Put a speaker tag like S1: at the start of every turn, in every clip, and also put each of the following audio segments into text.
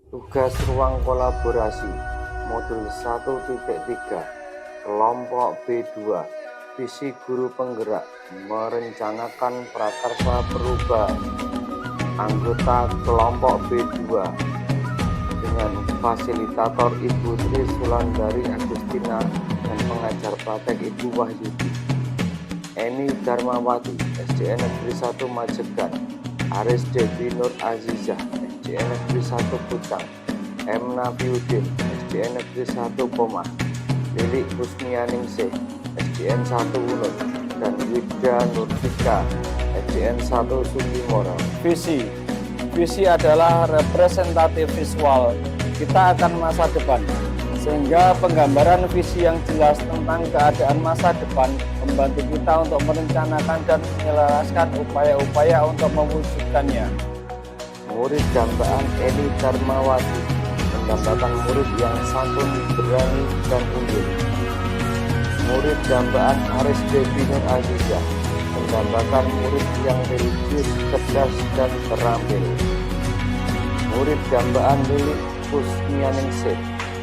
S1: Tugas ruang kolaborasi Modul 1.3 Kelompok B2 Visi guru penggerak merencanakan prakarsa perubahan. Anggota kelompok B2 dengan fasilitator Ibu Tri Sulandari Agustina dan pengajar praktek Ibu Wahyudi, Eni Darmawati, SDN Negeri 1 Majegan, Aris Devi Nur Azizah, SDN Negeri 1 Pucang, M. Nafiuddin, SDN Negeri 1 Pomah, Lilik Kusmianingsih, SDN 1 Unut, dan Wida Nurfika, SDN 1 Sukimoro.
S2: Visi adalah representatif visual kita akan masa depan, sehingga penggambaran visi yang jelas tentang keadaan masa depan membantu kita untuk merencanakan dan menyelaraskan upaya-upaya untuk mewujudkannya.
S1: Murid dambaan Eni Darmawati mendambakan murid yang santun, berani, dan unggul. Murid dambaan Aris Devi Nur Azizah mendambakan murid yang religius, cerdas, dan terampil. Murid dambaan Lilik Kusmianingsih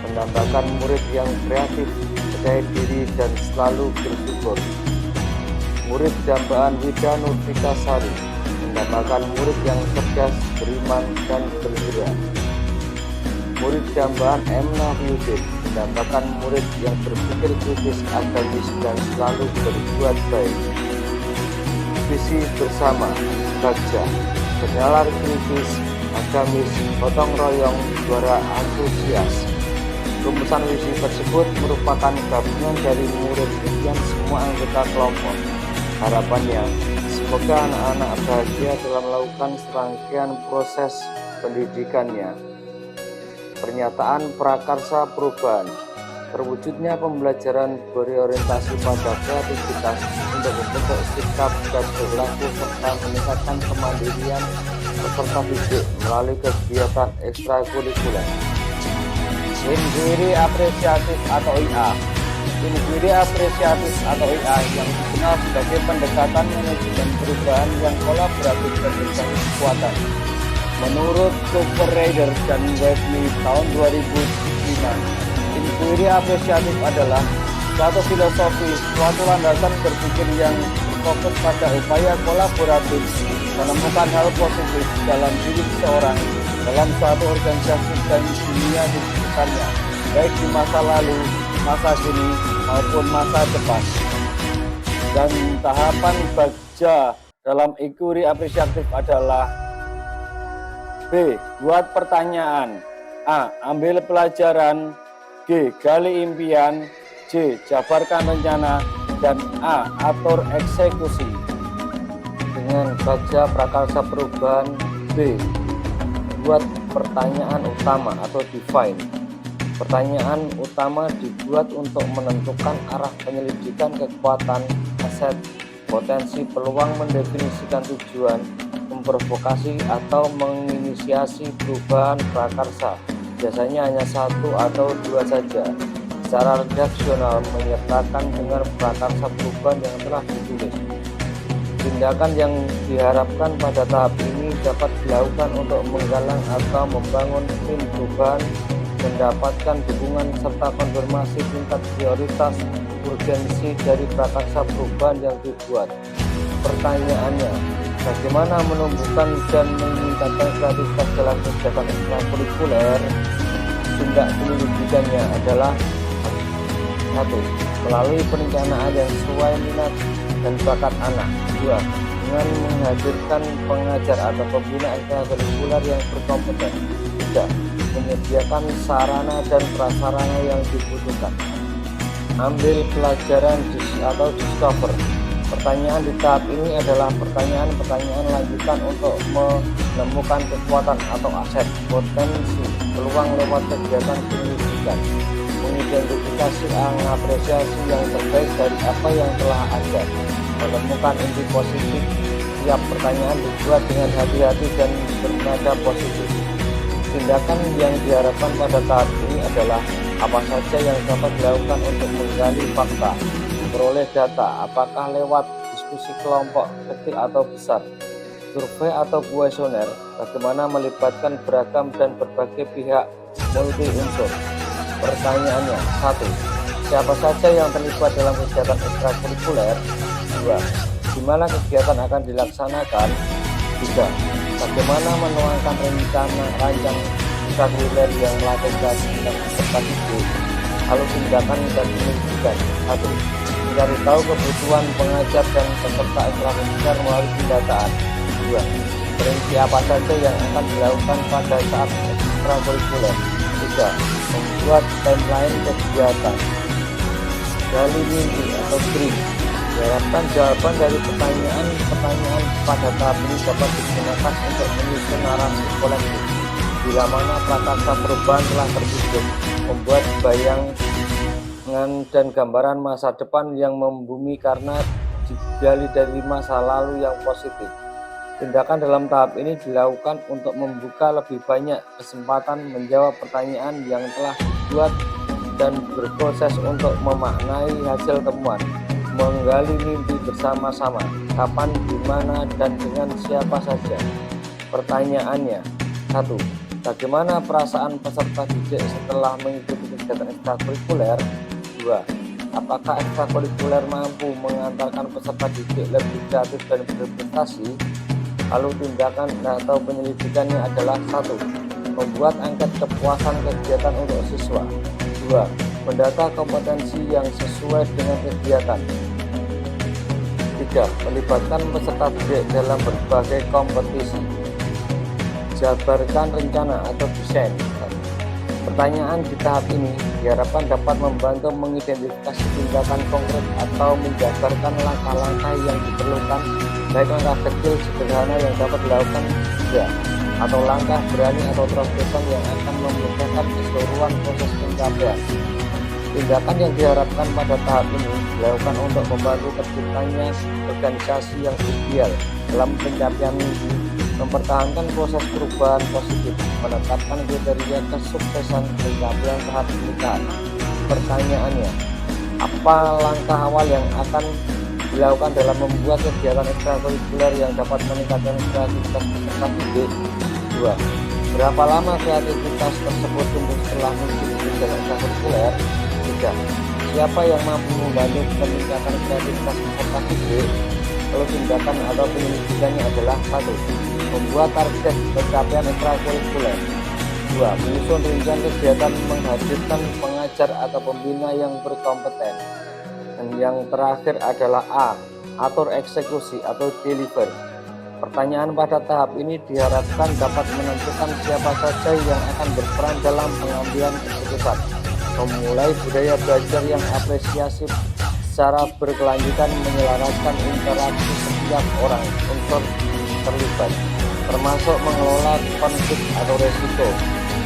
S1: mendambakan murid yang kreatif, percaya diri, dan selalu bersyukur. Murid dambaan Wida Nurfika Sari mendambakan murid yang cerdas, beriman, dan bergerak. Murid dambaan M. Nafiuddin mendambakan murid yang berpikir kritis, agamis, dan selalu berbuat baik. Visi bersama Bagja, bernalar kritis, agamis, gotong royong, juara antusias. Rumusan visi tersebut merupakan gabungan dari murid dan semua anggota kelompok. Harapannya, semoga anak-anak bahagia dalam melakukan serangkaian proses pendidikannya. Pernyataan prakarsa perubahan. Terwujudnya pembelajaran berorientasi pada kreativitas untuk membentuk sikap dan perilaku serta meningkatkan kemandirian peserta didik melalui kegiatan ekstrakurikuler.
S2: Inquiry apresiatif atau IA. Inquiry apresiatif atau IA yang dikenal sebagai pendekatan manajemen perubahan yang kolaboratif dan berbasis kekuatan. Menurut Cooper Rider dan Wesley tahun 2005, inquiry apresiatif adalah suatu filosofi, suatu landasan berpikir yang berfokus pada upaya kolaboratif menemukan hal positif dalam diri seseorang, dalam suatu organisasi dan dunia di sekitarnya, baik di masa lalu, masa kini, maupun masa depan. Dan tahapan Bagja dalam inquiry apresiatif adalah: B. Buat pertanyaan. A. Ambil pelajaran. G. Gali impian. C. Jabarkan rencana. Dan A. Atur eksekusi.
S1: Dengan Bagja prakarsa perubahan B. Buat pertanyaan utama atau define. Pertanyaan utama dibuat untuk menentukan arah penyelidikan kekuatan, aset, potensi, peluang, mendefinisikan tujuan, memprovokasi atau menginisiasi perubahan prakarsa. Biasanya hanya satu atau dua saja. Secara redaksional menyertakan dengan prakarsa perubahan yang telah ditulis. Tindakan yang diharapkan pada tahap ini dapat dilakukan untuk menggalang atau membangun tim perubahan, mendapatkan dukungan serta konfirmasi tingkat prioritas urgensi dari prakarsa perubahan yang dibuat. Pertanyaannya, bagaimana menumbuhkan dan meningkatkan kreativitas dalam kegiatan ekstrakurikuler? Tindak penyelidikannya adalah 1. Melalui perencanaan yang sesuai minat dan bakat anak. 2. Dengan menghadirkan pengajar atau pembina ekstrakurikuler yang berkompeten. 3. Menyediakan sarana dan prasarana yang dibutuhkan. Ambil pelajaran atau discover. Pertanyaan di tahap ini adalah pertanyaan-pertanyaan lanjutan untuk menemukan kekuatan atau aset, potensi, peluang lewat kegiatan penyelidikan, mengidentifikasi mengapresiasi yang terbaik dari apa yang telah ada, menemukan inti positif. Tiap pertanyaan dibuat dengan hati-hati dan bernada positif. Tindakan yang diharapkan pada tahap ini adalah apa saja yang dapat dilakukan untuk menggali fakta, memperoleh data, apakah lewat diskusi kelompok kecil atau besar, Survei atau kuesioner bagaimana melibatkan beragam dan berbagai pihak multi unsur. Pertanyaannya, 1. Siapa saja yang terlibat dalam kegiatan ekstrakurikuler? 2. Di mana kegiatan akan dilaksanakan? 3. Bagaimana menuangkan rancang ekstrakurikuler yang melatih kreativitas peserta didik? Lalu tindakan dan penyelidikan. 1. Mencari tahu kebutuhan pengajar dan peserta ekstrakurikuler melalui pendataan. 2. Perinci apa saja yang akan dilakukan pada saat ekstrakurikuler. 3. Membuat timeline kegiatan. Gali mimpi atau dream. Diharapkan jawaban dari pertanyaan-pertanyaan pada tahap ini dapat digunakan untuk menyusun narasi kolektif, bila mana prakarsa perubahan telah terwujud, membuat bayangan dan gambaran masa depan yang membumi karena digali dari masa lalu yang positif. Tindakan dalam tahap ini dilakukan untuk membuka lebih banyak kesempatan menjawab pertanyaan yang telah dibuat dan berproses untuk memaknai hasil temuan, menggali mimpi bersama-sama, kapan, di mana, dan dengan siapa saja. Pertanyaannya, 1. Bagaimana perasaan peserta didik setelah mengikuti kegiatan ekstrakurikuler? 2. Apakah ekstrakurikuler mampu mengantarkan peserta didik lebih kreatif dan berprestasi? Lalu tindakan atau penyelidikannya adalah 1. Membuat angket kepuasan kegiatan untuk siswa. 2. Mendata kompetensi yang sesuai dengan kegiatan. 3. Melibatkan peserta didik dalam berbagai kompetisi. Jabarkan rencana atau desain. Pertanyaan di tahap ini diharapkan dapat membantu mengidentifikasi tindakan konkret atau menjabarkan langkah-langkah yang diperlukan, baik langkah kecil sederhana yang dapat dilakukan juga, atau langkah berani atau terobosan yang akan memudahkan keseluruhan proses pencapaian. Tindakan yang diharapkan pada tahap ini dilakukan untuk membantu terciptanya organisasi yang ideal dalam pencapaian mimpi, mempertahankan proses perubahan positif, menetapkan kriteria kesuksesan pencapaian tahap pernikahan. Pertanyaannya, apa langkah awal yang akan dilakukan dalam membuat kegiatan ekstrakurikuler yang dapat meningkatkan kreativitas peserta didik? 2. Berapa lama kreativitas tersebut tumbuh setelah mengikuti kegiatan ekstrakurikuler? 3. Siapa yang mampu membantu peningkatan kreativitas peserta didik? Lalu tindakan atau penyelidikannya adalah 1. Membuat target pencapaian ekstrakurikuler. 2. Menyusun rincian kegiatan menghadirkan pengajar atau pembina yang berkompeten. Dan yang terakhir adalah A. Atur eksekusi atau deliver. Pertanyaan pada tahap ini diharapkan dapat menentukan siapa saja yang akan berperan dalam pengambilan keputusan, memulai budaya belajar yang apresiasi secara berkelanjutan, menyelaraskan interaksi setiap orang unsur terlibat, termasuk mengelola konflik atau resiko,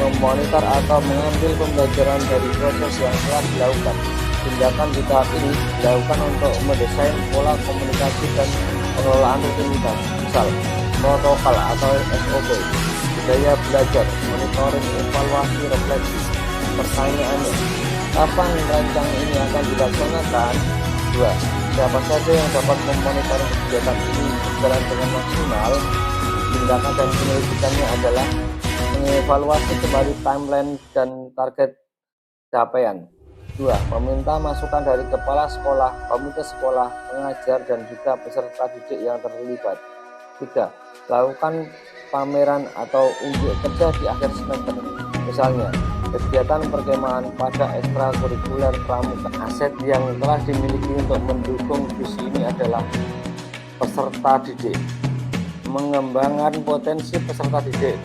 S1: memonitor atau mengambil pembelajaran dari proses yang telah dilakukan. Tindakan di tahap ini dilakukan untuk mendesain pola komunikasi dan pengelolaan rutinitas, misal protokol atau SOP, budaya belajar, monitoring, evaluasi, refleksi. Pertanyaannya, kapan rancang ini akan dilaksanakan? 2. Siapa saja yang dapat memonitoring kegiatan ini berjalan dengan maksimal? Tindakan dan penyelidikannya adalah mengevaluasi kembali timeline dan target capaian. 2. Meminta masukan dari kepala sekolah, komite sekolah, pengajar, dan juga peserta didik yang terlibat. 3. Lakukan pameran atau unjuk kerja di akhir semester. Misalnya, kegiatan perkemahan pada ekstrakurikuler pramuka. Aset yang telah dimiliki untuk mendukung visi ini adalah peserta didik. Mengembangkan potensi peserta didik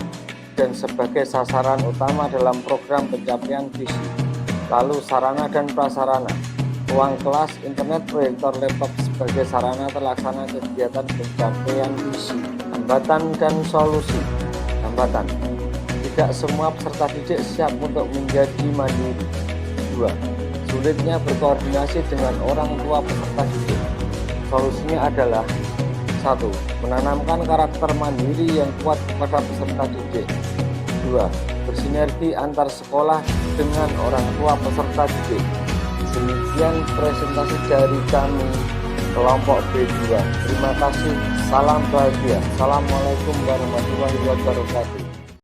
S1: dan sebagai sasaran utama dalam program pencapaian visi. Lalu sarana dan prasarana, ruang kelas, internet, proyektor, laptop sebagai sarana terlaksana kegiatan pencapaian visi. Hambatan dan solusi. Hambatan, tidak semua peserta didik siap untuk menjadi mandiri. 2. Sulitnya berkoordinasi dengan orang tua peserta didik. Solusinya adalah 1. Menanamkan karakter mandiri yang kuat kepada peserta didik. 2. Bersinergi antar sekolah dengan orang tua peserta didik. Demikian presentasi dari kami. kelompok B2. Terima kasih, salam bahagia. Assalamualaikum warahmatullahi wabarakatuh.